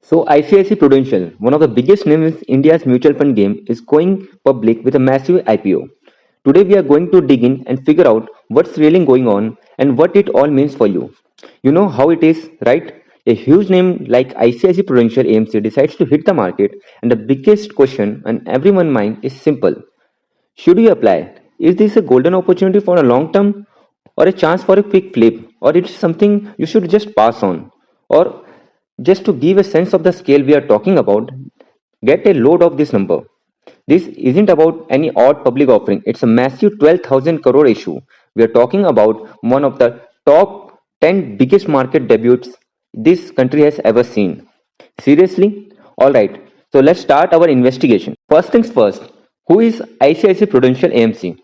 So ICICI Prudential, one of the biggest names in India's mutual fund game, is going public with a massive IPO. Today we are going to dig in and figure out what's really going on and what it all means for you. You know how it is, right? A huge name like ICICI Prudential AMC decides to hit the market, and the biggest question on everyone's mind is simple. Should you apply? Is this a golden opportunity for a long term or a chance for a quick flip, or it's something you should just pass on? Or just to give a sense of the scale we are talking about, get a load of this number. This isn't about any odd public offering, it's a massive 12,000 crore issue. We are talking about one of the top 10 biggest market debuts this country has ever seen. Seriously? Alright, so let's start our investigation. First things first, who is ICICI Prudential AMC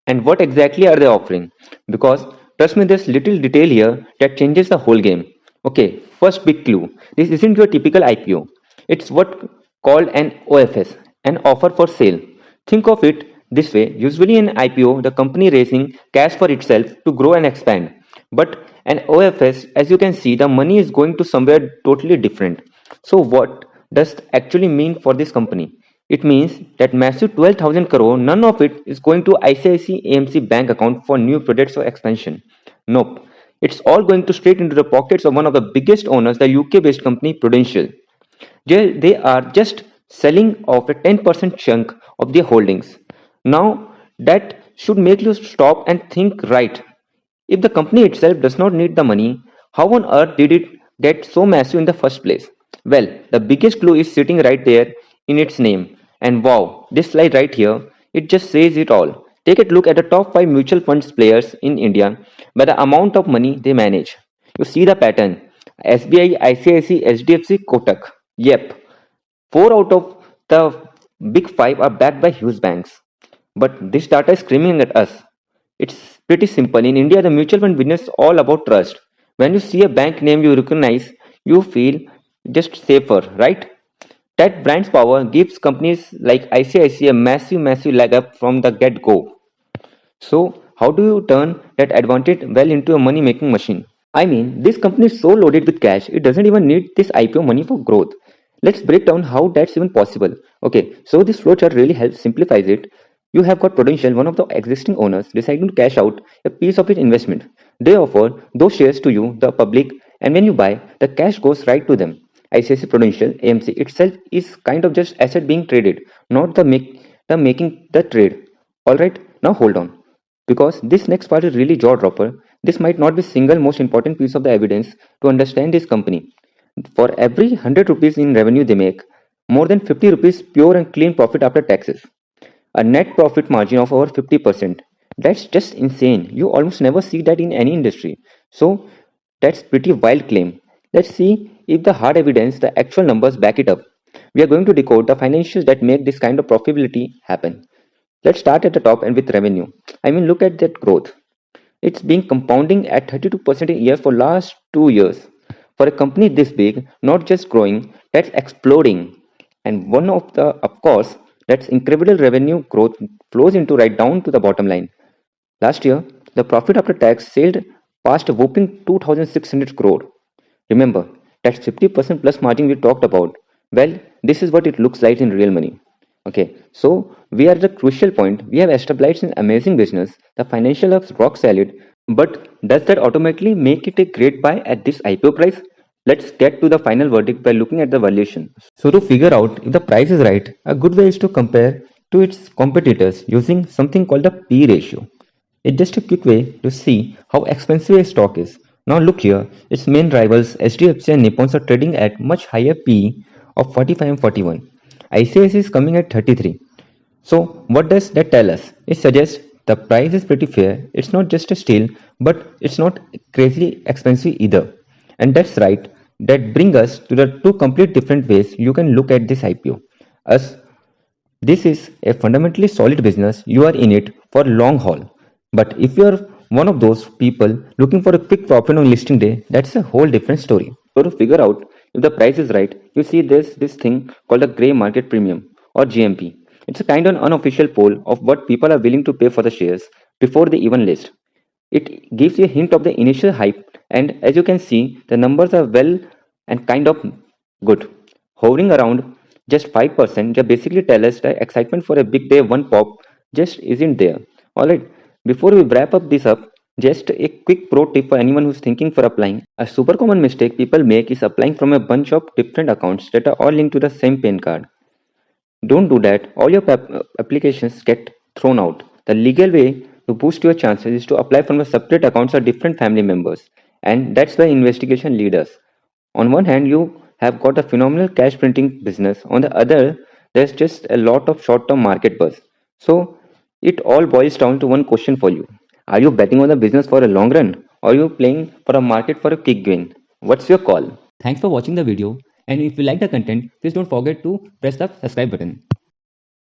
and what exactly are they offering? Because trust me, there's little detail here that changes the whole game. Okay, first big clue. This isn't your typical IPO. It's what called an OFS, an offer for sale. Think of it this way. Usually in IPO, the company raising cash for itself to grow and expand. But an OFS, as you can see, the money is going to somewhere totally different. So what does it actually mean for this company? It means that massive 12,000 crore, none of it is going to ICICI AMC bank account for new projects or expansion. Nope. It's all going to straight into the pockets of one of the biggest owners, the UK based company Prudential. They are just selling off a 10% chunk of their holdings. Now, that should make you stop and think right. If the company itself does not need the money, how on earth did it get so massive in the first place? Well, the biggest clue is sitting right there in its name. And wow, this slide right here, it just says it all. Take a look at the top 5 mutual funds players in India by the amount of money they manage. You see the pattern. SBI, ICICI, HDFC, Kotak. Yep, 4 out of the big 5 are backed by huge banks. But this data is screaming at us. It's pretty simple. In India, the mutual fund business is all about trust. When you see a bank name you recognize, you feel just safer, right? That brand's power gives companies like ICICI a massive leg up from the get go. So, how do you turn that advantage well into a money making machine? I mean, this company is so loaded with cash, it doesn't even need this IPO money for growth. Let's break down how that's even possible. Okay, so this flowchart really helps simplifies it. You have got Prudential, one of the existing owners, deciding to cash out a piece of its investment. They offer those shares to you, the public, and when you buy, the cash goes right to them. ICICI Prudential AMC itself is kind of just asset being traded, not the making the trade. All right, now hold on. Because this next part is really jaw dropper. This might not be single most important piece of the evidence to understand this company. For every 100 rupees in revenue they make, more than 50 rupees pure and clean profit after taxes. A net profit margin of over 50%. That's just insane. You almost never see that in any industry. So that's pretty wild claim. Let's see if the hard evidence, the actual numbers back it up. We are going to decode the financials that make this kind of profitability happen. Let's start at the top and with revenue. I mean, look at that growth. It's been compounding at 32% a year for last 2 years. For a company this big, not just growing, that's exploding. And one of the, of course, that's incredible revenue growth flows into right down to the bottom line. Last year, the profit after tax sailed past a whopping 2,600 crore. Remember, that 50% plus margin we talked about. Well, this is what it looks like in real money. Okay, so we are at the crucial point. We have established an amazing business. The financial is rock solid, but does that automatically make it a great buy at this IPO price? Let's get to the final verdict by looking at the valuation. So to figure out if the price is right, a good way is to compare to its competitors using something called the P ratio. It's just a quick way to see how expensive a stock is. Now look here, its main rivals HDFC and Nippons are trading at much higher PE of 45 and 41. ICICI is coming at 33. So what does that tell us? It suggests the price is pretty fair. It's not just a steal, but it's not crazily expensive either. And that's right. That brings us to the two complete different ways you can look at this IPO. As this is a fundamentally solid business, you are in it for long haul. But if you are one of those people looking for a quick profit on listing day, that's a whole different story. So to figure out if the price is right, you see this thing called a gray market premium or GMP. It's a kind of unofficial poll of what people are willing to pay for the shares before they even list. It gives you a hint of the initial hype, and as you can see, the numbers are well and kind of good. hovering around just 5%, they basically tell us the excitement for a big day one pop just isn't there. Alright, before we wrap up this up, just a quick pro tip for anyone who's thinking for applying. A super common mistake people make is applying from a bunch of different accounts that are all linked to the same PAN card. Don't do that. All your applications get thrown out. The legal way to boost your chances is to apply from a separate accounts of different family members. And that's why investigation lead us. On one hand, you have got a phenomenal cash printing business. On the other, there's just a lot of short term market buzz. So, it all boils down to one question for you. Are you betting on the business for a long run? Or are you playing for a market for a quick gain? What's your call? Thanks for watching the video. And if you like the content, please don't forget to press the subscribe button.